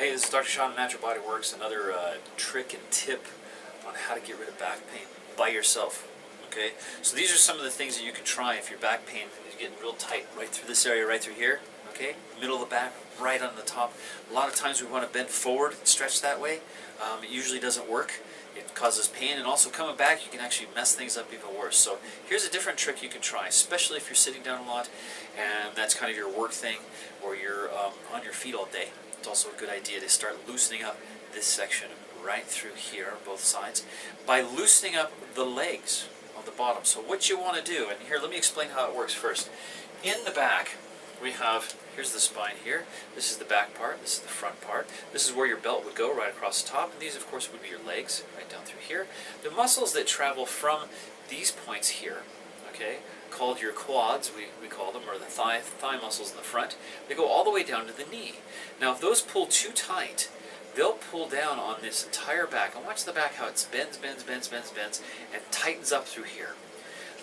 Hey, this is Dr. Sean of Natural Body Works. Another trick and tip on how to get rid of back pain by yourself. Okay, so these are some of the things that you can try if your back pain is getting real tight right through this area, right through here. Okay, middle of the back, right on the top. A lot of times we want to bend forward and stretch that way. It usually doesn't work. It causes pain, and also coming back, you can actually mess things up even worse. So here's a different trick you can try, especially if you're sitting down a lot and that's kind of your work thing, or you're on your feet all day. It's also a good idea to start loosening up this section right through here on both sides by loosening up the legs on the bottom. So what you want to do, and here let me explain how it works first. In the back we have, here's the spine here, this is the back part, this is the front part, this is where your belt would go right across the top, and these of course would be your legs right down through here. The muscles that travel from these points here, okay, called your quads, we call them, or the thigh muscles in the front, they go all the way down to the knee. Now if those pull too tight, they'll pull down on this entire back, and watch the back how it bends, and tightens up through here.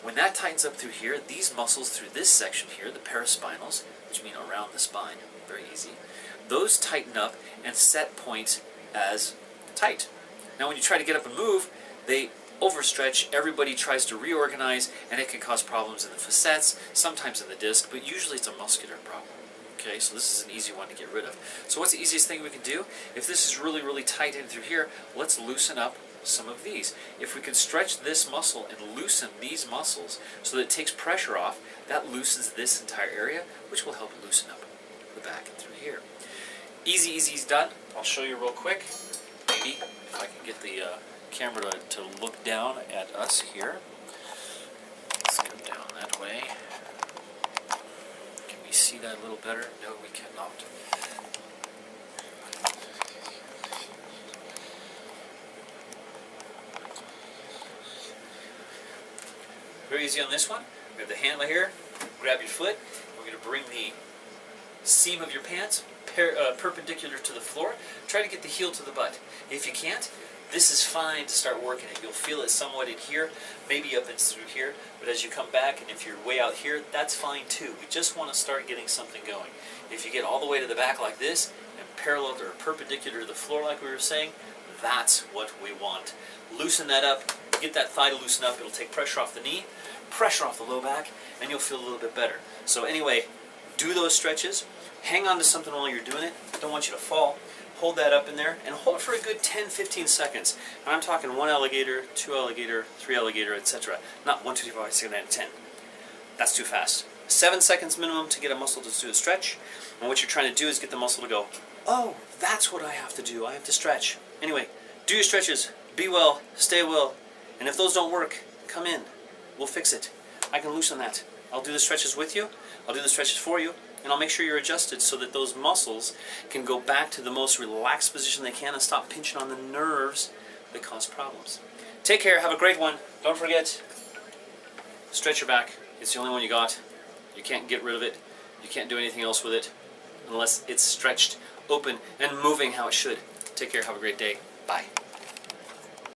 When that tightens up through here, these muscles through this section here, the paraspinals, which mean around the spine, very easy, those tighten up and set points as tight. Now when you try to get up and move, they overstretch, everybody tries to reorganize, and it can cause problems in the facets, sometimes in the disc, but usually it's a muscular problem. Okay, so this is an easy one to get rid of. So what's the easiest thing we can do? If this is really, really tight in through here, let's loosen up some of these. If we can stretch this muscle and loosen these muscles so that it takes pressure off, that loosens this entire area, which will help loosen up the back and through here. Easy, easy's done. I'll show you real quick. Maybe if I can get the camera to look down at us here. Let's come down that way. Can we see that a little better? No, we cannot. Very easy on this one. We have the handle here. Grab your foot. We're going to bring the seam of your pants perpendicular to the floor. Try to get the heel to the butt. If you can't, this is fine to start working it. You'll feel it somewhat in here, maybe up and through here, but as you come back, and if you're way out here, that's fine too. We just want to start getting something going. If you get all the way to the back like this, and parallel or perpendicular to the floor like we were saying, that's what we want. Loosen that up, get that thigh to loosen up, it'll take pressure off the knee, pressure off the low back, and you'll feel a little bit better. So anyway, do those stretches, hang on to something while you're doing it, don't want you to fall. Hold that up in there, and hold it for a good 10-15 seconds. And I'm talking 1 alligator, 2 alligator, 3 alligator, etc. Not 1, 2, 3, 4, 5, 6, 7, 8, 10. That's too fast. 7 seconds minimum to get a muscle to do a stretch. And what you're trying to do is get the muscle to go, oh, that's what I have to do. I have to stretch. Anyway, do your stretches. Be well. Stay well. And if those don't work, come in. We'll fix it. I can loosen that. I'll do the stretches with you. I'll do the stretches for you. And I'll make sure you're adjusted so that those muscles can go back to the most relaxed position they can and stop pinching on the nerves that cause problems. Take care. Have a great one. Don't forget, stretch your back. It's the only one you got. You can't get rid of it. You can't do anything else with it unless it's stretched, open, and moving how it should. Take care. Have a great day. Bye.